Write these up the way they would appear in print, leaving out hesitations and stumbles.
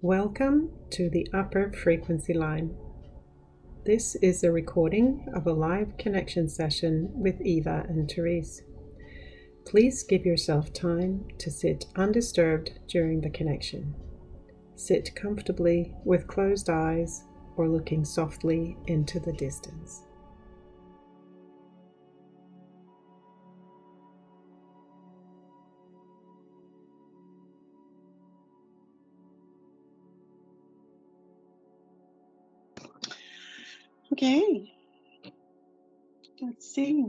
Welcome to the upper frequency line. This is a recording of a live connection session with Eva and Therese. Please give yourself time to sit undisturbed during the connection. Sit comfortably with closed eyes or looking softly into the distance. Okay, let's see.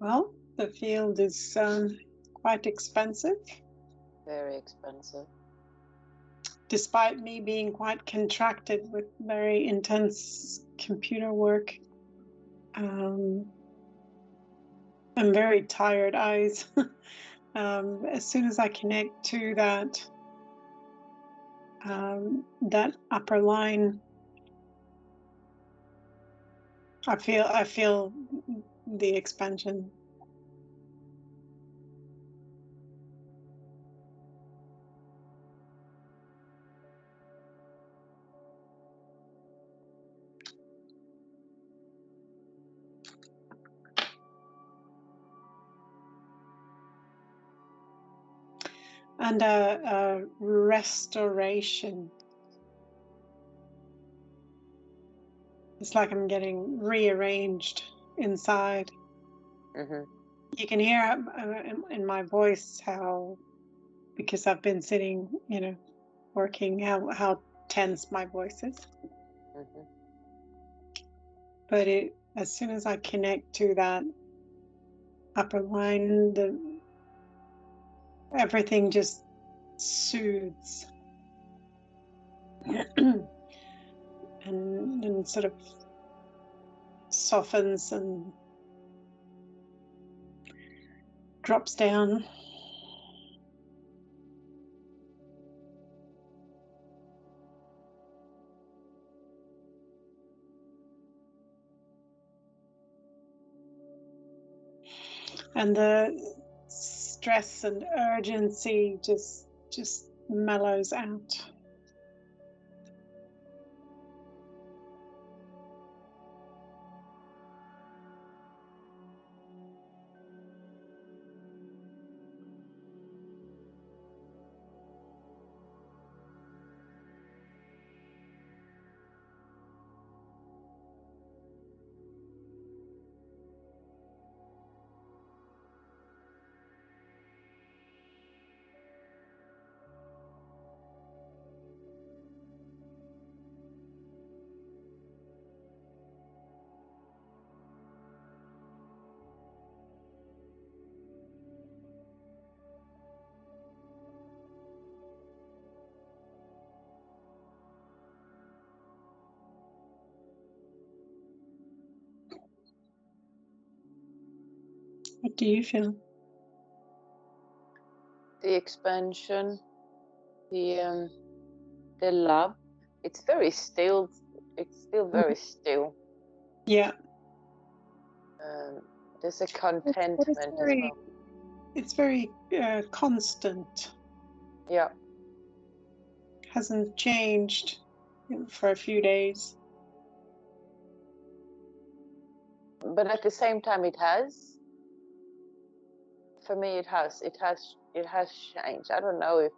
Well, the field is quite expensive. Very expensive. Despite me being quite contracted with very intense computer work and very tired eyes. As soon as I connect to that upper line, I feel the expansion. And a restoration. It's like I'm getting rearranged inside. Mm-hmm. You can hear in my voice how, because I've been sitting, working, how tense my voice is. Mm-hmm. But as soon as I connect to that upper line, everything just soothes and sort of softens and drops down. And the stress and urgency just mellows out. What do you feel? The expansion, the love. It's very still. It's still very still. Yeah. There's a contentment as well. It's very constant. Yeah. Hasn't changed for a few days. But at the same time, it has. For me, it has changed. I don't know if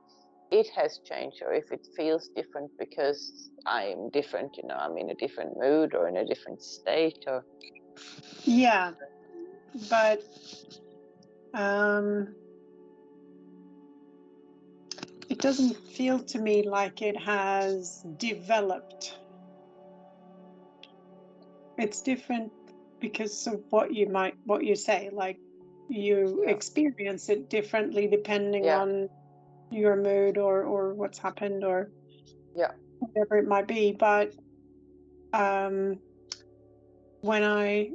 it has changed or if it feels different because I'm different. I'm in a different mood or in a different state. Or yeah, but it doesn't feel to me like it has developed. It's different because of what you say, like you experience it differently depending on your mood or what's happened, or Yeah. whatever it might be. But when I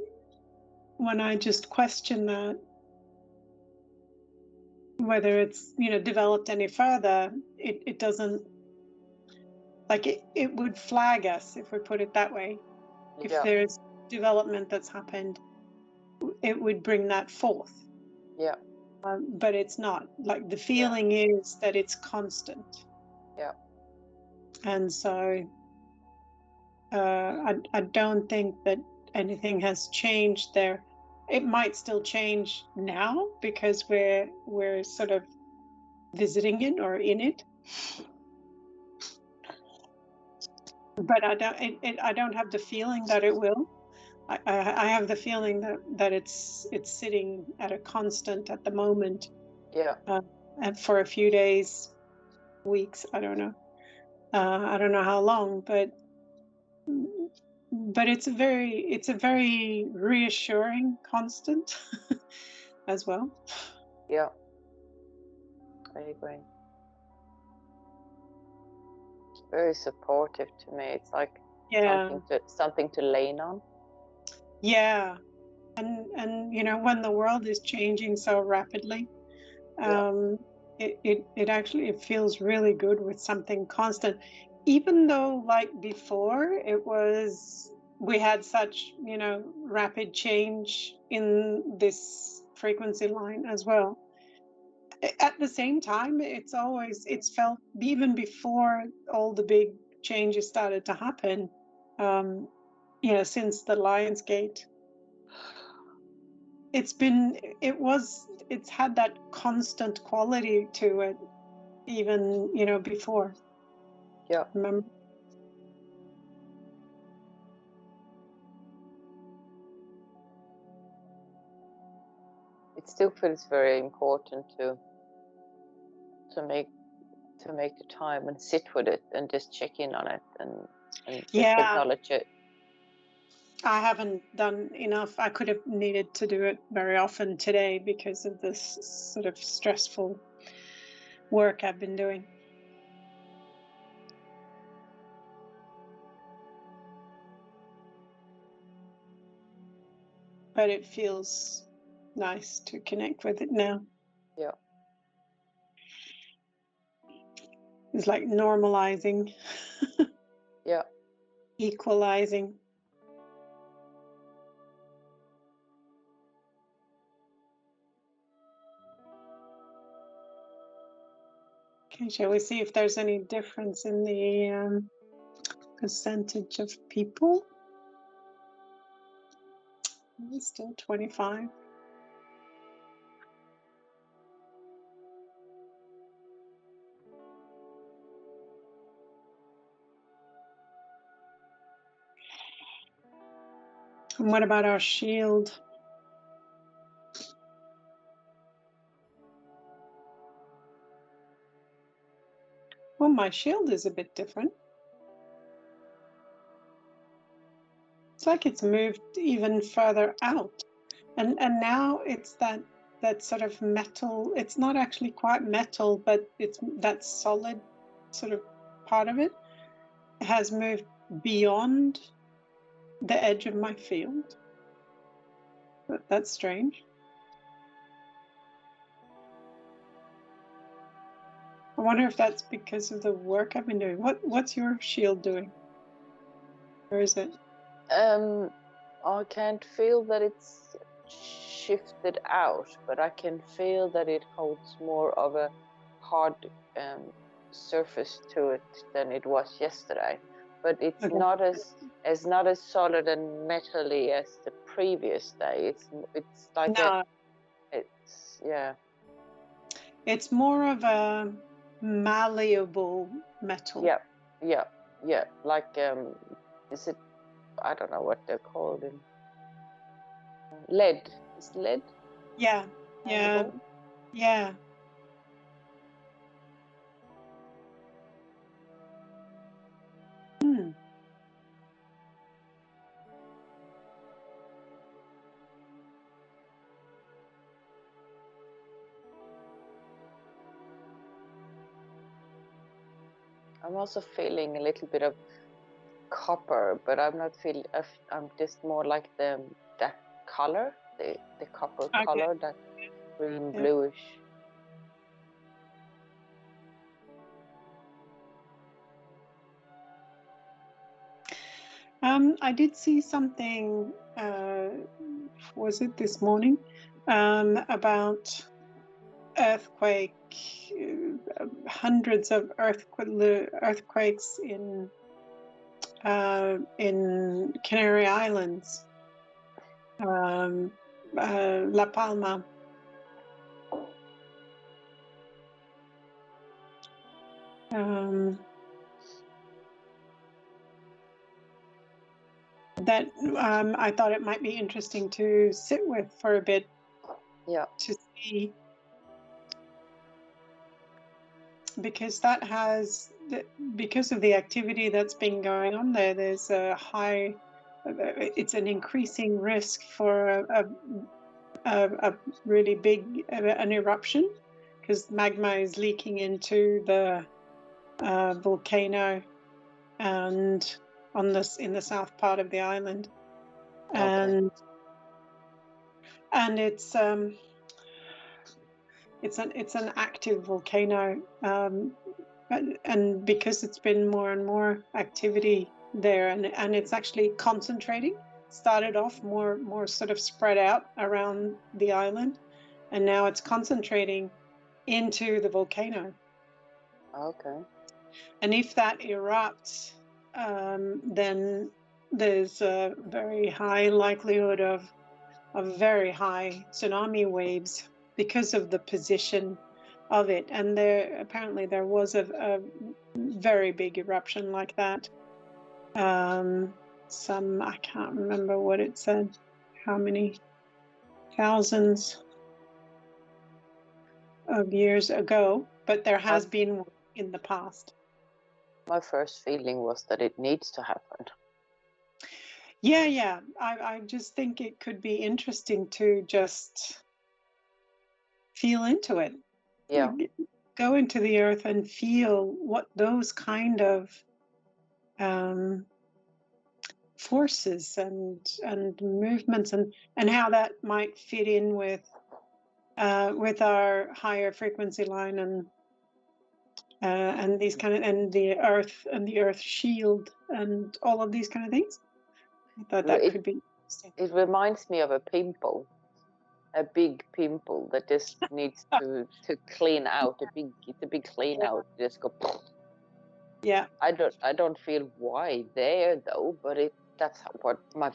just question that, whether it's developed any further, it doesn't, like, it would flag us, if we put it that way. If Yeah. there's development that's happened, it would bring that forth. Yeah. But it's not. Like, the feeling is that it's constant. Yeah. And so I don't think that anything has changed there. It might still change now because we're sort of visiting it or in it. But I don't have the feeling that it will. I have the feeling that it's sitting at a constant at the moment. Yeah. And for a few days, weeks, I don't know. I don't know how long, but it's a very reassuring constant as well. Yeah. I agree. It's very supportive to me. It's like something to lean on. Yeah. And when the world is changing so rapidly, it actually, it feels really good with something constant, even though, like, before we had such rapid change in this frequency line as well. At the same time, it's felt, even before all the big changes started to happen, since the Lionsgate, it's had that constant quality to it, even before. Yeah. Remember? It still feels very important to make the time and sit with it and just check in on it and just acknowledge it. I haven't done enough. I could have needed to do it very often today because of this sort of stressful work I've been doing. But it feels nice to connect with it now. Yeah. It's like normalising. Yeah. Equalising. Okay, shall we see if there's any difference in the percentage of people? It's still 25. And what about our shield? Well, my shield is a bit different. It's like it's moved even further out. And now it's that sort of metal. It's not actually quite metal, but it's that solid sort of part of it has moved beyond the edge of my field. But that's strange. I wonder if that's because of the work I've been doing. What's your shield doing? Where is it? I can't feel that it's shifted out, but I can feel that it holds more of a hard surface to it than it was yesterday. But it's not as solid and metally as the previous day. It's like It's more of a malleable metal. Yeah. Like is it? I don't know what they're called in lead. Is lead? Yeah. I'm also feeling a little bit of copper, but I'm not feeling. I'm just more like that color, the copper Okay. color, that green Yeah. bluish. I did see something. Was it this morning? About earthquake, hundreds of earthquakes in Canary Islands, La Palma. That I thought it might be interesting to sit with for a bit. Yeah. To see, because that has, because of the activity that's been going on there, there's a high, it's an increasing risk for a really big an eruption, because magma is leaking into the volcano and on this in the south part of the island, and Okay. and it's an active volcano, and because it's been more and more activity there, and it's actually concentrating. Started off more sort of spread out around the island, and now it's concentrating into the volcano. Okay. And if that erupts, then there's a very high likelihood of very high tsunami waves because of the position of it. And apparently there was a very big eruption like that. I can't remember what it said, how many thousands of years ago, but there has been one in the past. My first feeling was that it needs to happen. Yeah. I just think it could be interesting to just feel into it. Yeah. Go into the earth and feel what those kind of forces and movements and how that might fit in with our higher frequency line and these kind of, and the earth shield and all of these kind of things. I thought that could be interesting. It reminds me of a pimple, a big pimple that just needs to clean out. It's a big clean out. Just go. Yeah. I don't feel why there though, but that's what my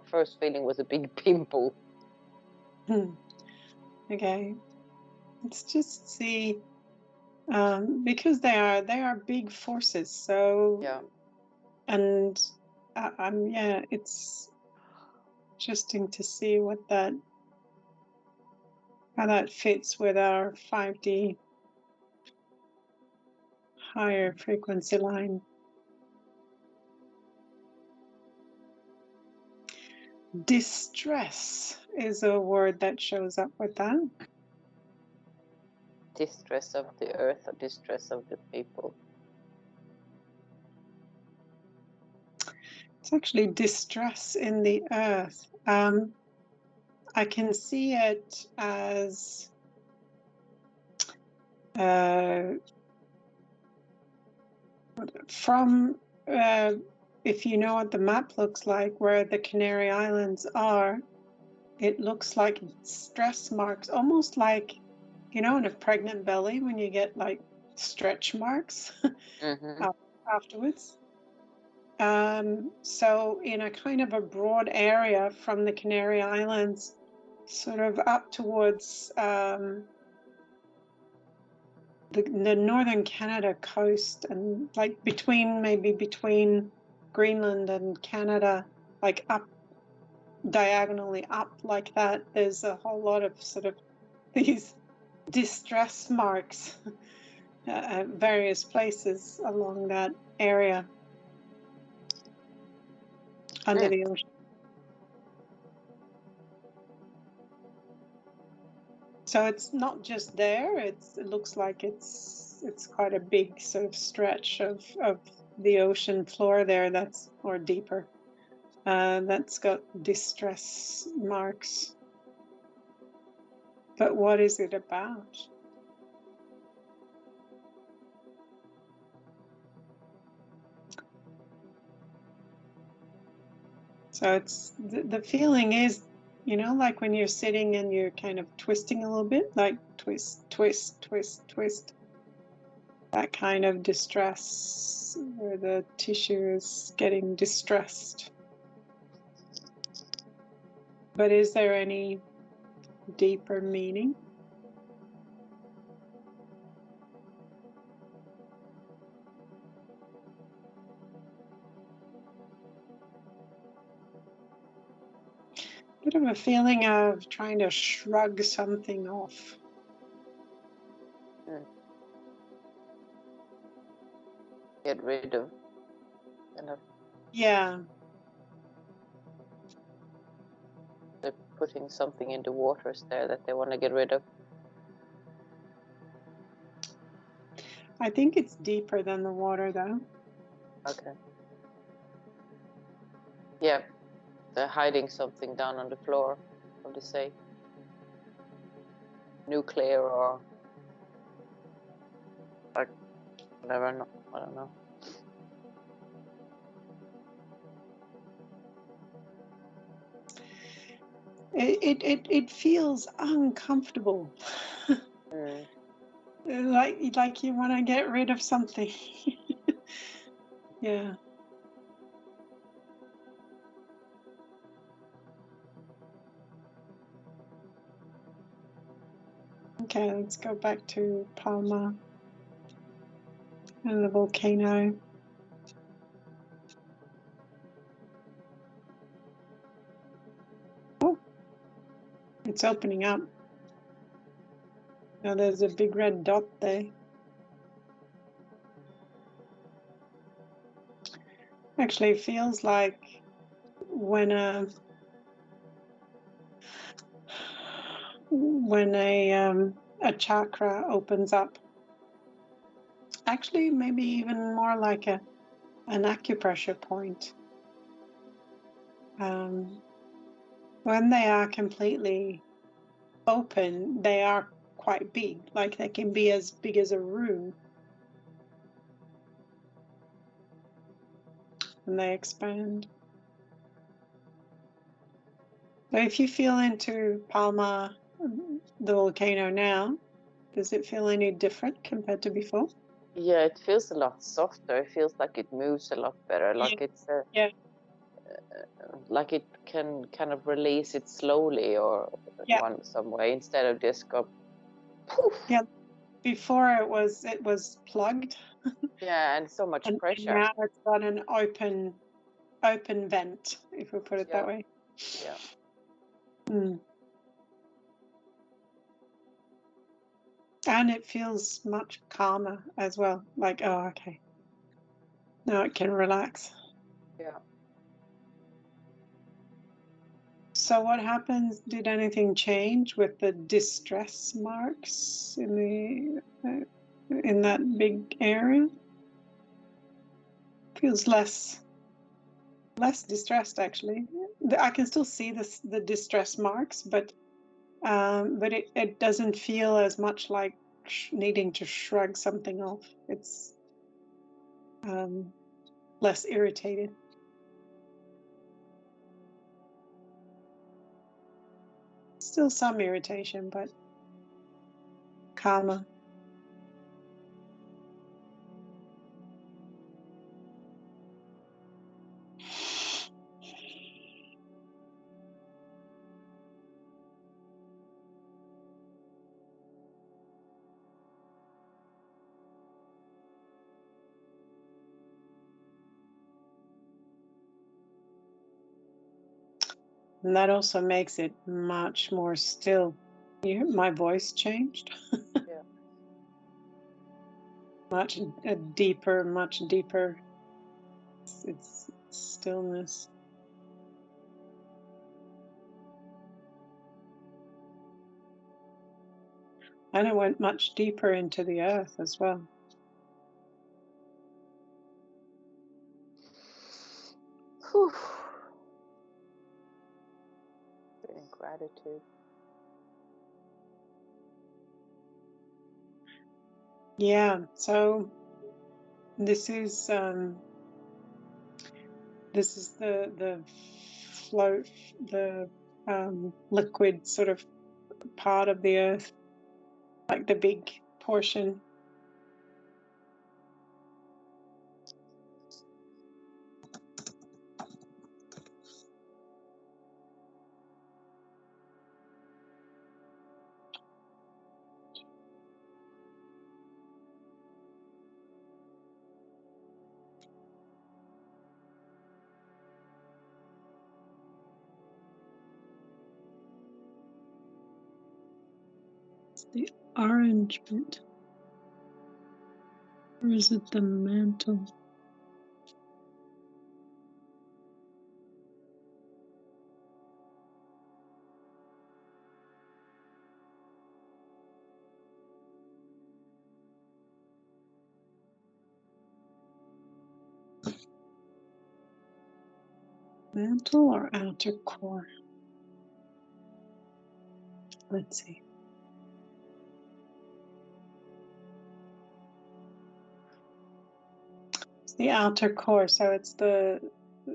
first feeling was, a big pimple. Okay. Let's just see, because they are big forces. So Yeah. and yeah, it's interesting to see how that fits with our 5D higher frequency line. Distress is a word that shows up with that. Distress of the earth or distress of the people? It's actually distress in the earth. I can see it as from if you know what the map looks like, where the Canary Islands are, it looks like stress marks, almost like, in a pregnant belly when you get like stretch marks afterwards. So in a kind of a broad area from the Canary Islands, sort of up towards the northern Canada coast, and like maybe between Greenland and Canada, like up diagonally up like that, there's a whole lot of sort of these distress marks at various places along that area under the ocean. So it's not just there, it looks like it's it's quite a big sort of stretch of the ocean floor there, that's, or deeper, that's got distress marks. But what is it about? So it's the feeling is, you know, like when you're sitting and you're kind of twisting a little bit, like twist, twist, twist, twist. That kind of distress where the tissue is getting distressed. But is there any deeper meaning? Bit of a feeling of trying to shrug something off. Get rid of, kind of. Yeah. They're putting something in the waters there that they want to get rid of. I think it's deeper than the water, though. Okay. Yeah, they're hiding something down on the floor of the sea. Nuclear or like whatever. No, I don't know. It feels uncomfortable. Like you want to get rid of something. Yeah. Okay, let's go back to Palma and the volcano. Oh, it's opening up. Now there's a big red dot there. Actually, it feels like when a chakra opens up. Actually, maybe even more like an acupressure point. When they are completely open, they are quite big. Like they can be as big as a room. And they expand. So if you feel into Palma, the volcano now, does it feel any different compared to before? Yeah, it feels a lot softer. It feels like it moves a lot better. Like it's like it can kind of release it slowly or some way instead of just go poof. Yeah. Before it was plugged. Yeah, and so much pressure. And now it's got an open vent, if we put it that way. Yeah. And it feels much calmer as well. Like, oh, okay. Now it can relax. Yeah. So what happens? Did anything change with the distress marks in that big area? Feels less distressed, actually. I can still see the distress marks, but it doesn't feel as much like needing to shrug something off. It's less irritated. Still some irritation, but calmer. And that also makes it much more still. My voice changed. Yeah. much deeper. It's stillness. And it went much deeper into the earth as well. Whew. Feeling gratitude. Yeah, so this is the float, the liquid sort of part of the earth, like the big portion. The orange bit, or is it the mantle? Mantle or outer core? Let's see. It's the outer core, so it's the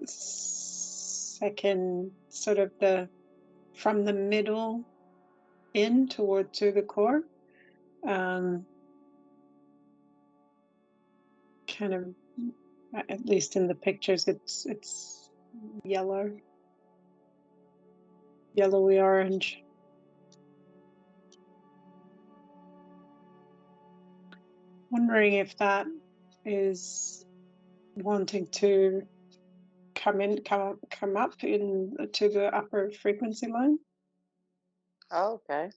second sort of from the middle in toward to the core. Kind of, at least in the pictures, it's yellowy orange. Wondering if that is wanting to come up in to the upper frequency line. Oh, okay.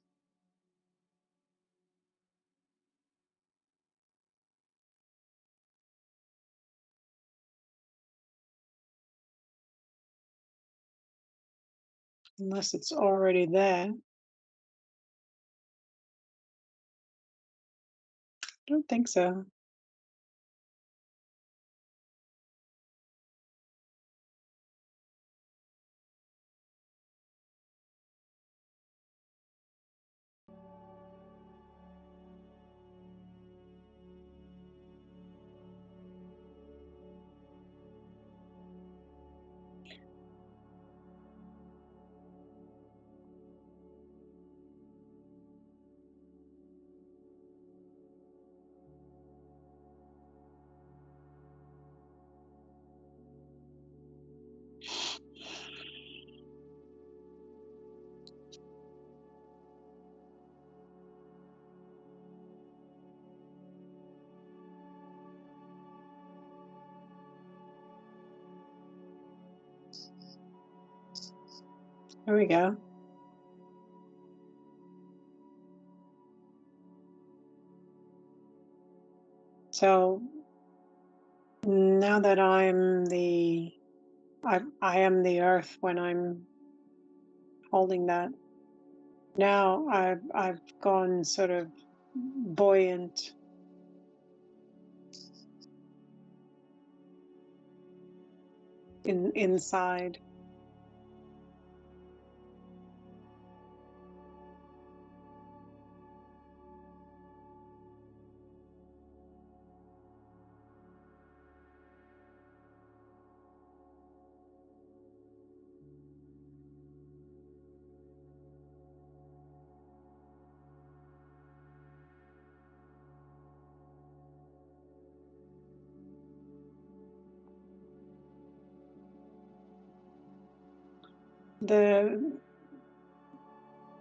Unless it's already there. I don't think so. There we go. So now that I am the earth when I'm holding that. Now I've gone sort of buoyant. Inside.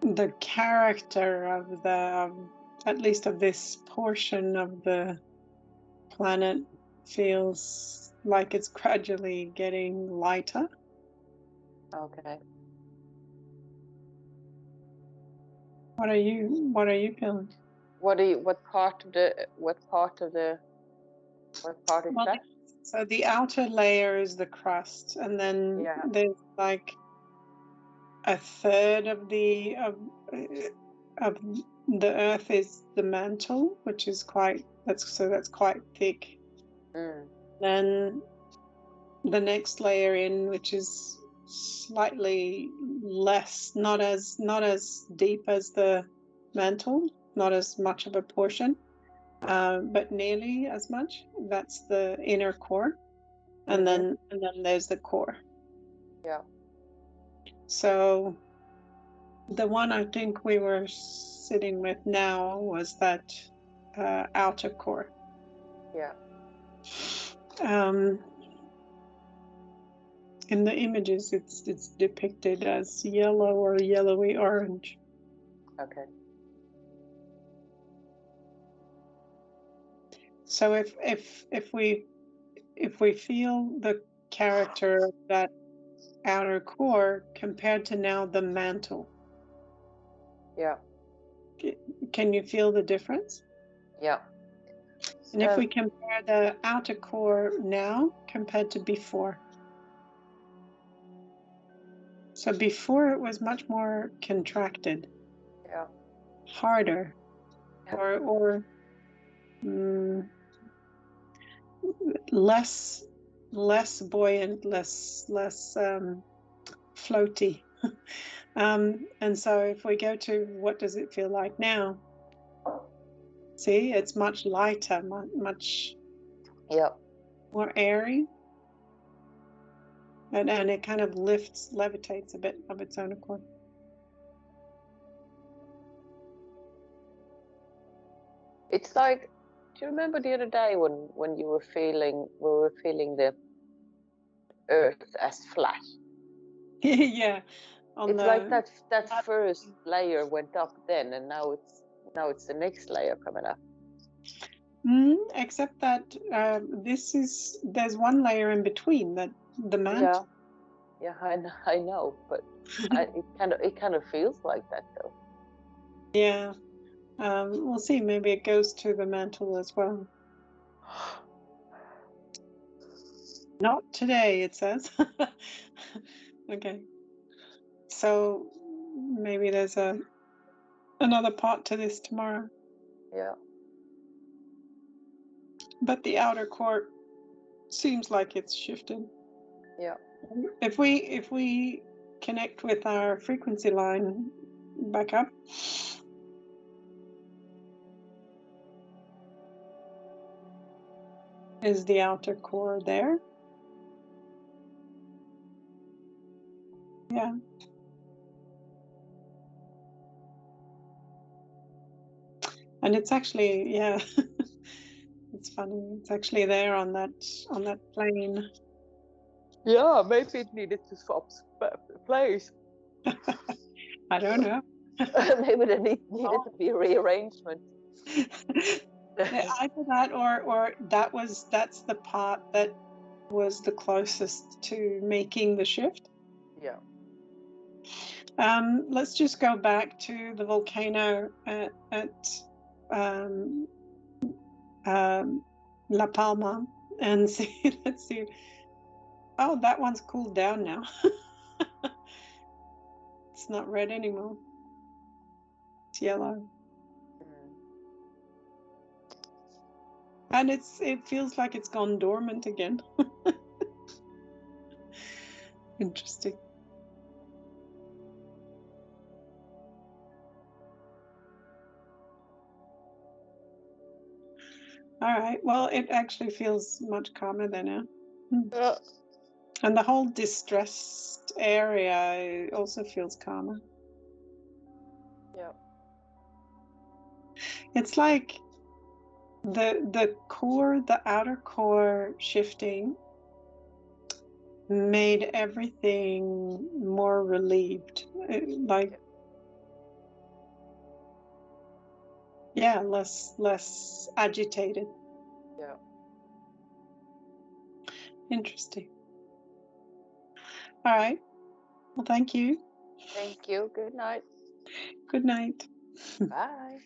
The character of at least of this portion of the planet feels like it's gradually getting lighter. Okay. What are you feeling? What part is Well, that? so the outer layer is the crust, and then Yeah. there's like a third of of the earth is the mantle, which is quite that's quite thick. Mm. Then the next layer in, which is slightly less, not as deep as the mantle, not as much of a portion, but nearly as much. That's the inner core, and then there's the core. Yeah. So the one I think we were sitting with now was that outer core. Yeah. In the images, it's depicted as yellow or yellowy orange. Okay. So if we feel the character of that outer core compared to now the mantle, Yeah. can you feel the difference? Yeah. And if we compare the outer core now compared to before. So before it was much more contracted, Yeah. harder, Yeah. or less buoyant, less floaty. And so if we go to what does it feel like now? See, it's much lighter, much more airy. And it kind of levitates a bit of its own accord. It's like, do you remember the other day when we were feeling the earth as flat? Yeah. It's like that first layer went up then, and now it's the next layer coming up. Except that there's one layer in between, that the mantle. Yeah, I know, but it kind of feels like that though. Yeah. We'll see. Maybe it goes to the mantle as well. Not today, it says. Okay. So maybe there's another part to this tomorrow. Yeah. But the outer core seems like it's shifted. Yeah. If we connect with our frequency line back up. Is the outer core there? Yeah. And it's actually, yeah, it's funny. It's actually there on that plane. Yeah, maybe it needed to swap place. I don't know. Maybe there needed to be a rearrangement. Either that or that's the part that was the closest to making the shift. Yeah. Let's just go back to the volcano at La Palma and see. Let's see. Oh, that one's cooled down now. It's not red anymore. It's yellow. And it feels like it's gone dormant again. Interesting. All right. Well, it actually feels much calmer than now. And the whole distressed area also feels calmer. Yeah. It's like the core, the outer core shifting made everything more relieved. Less agitated. Yeah. Interesting. All right. Well, thank you. Thank you. Good night. Good night. Bye.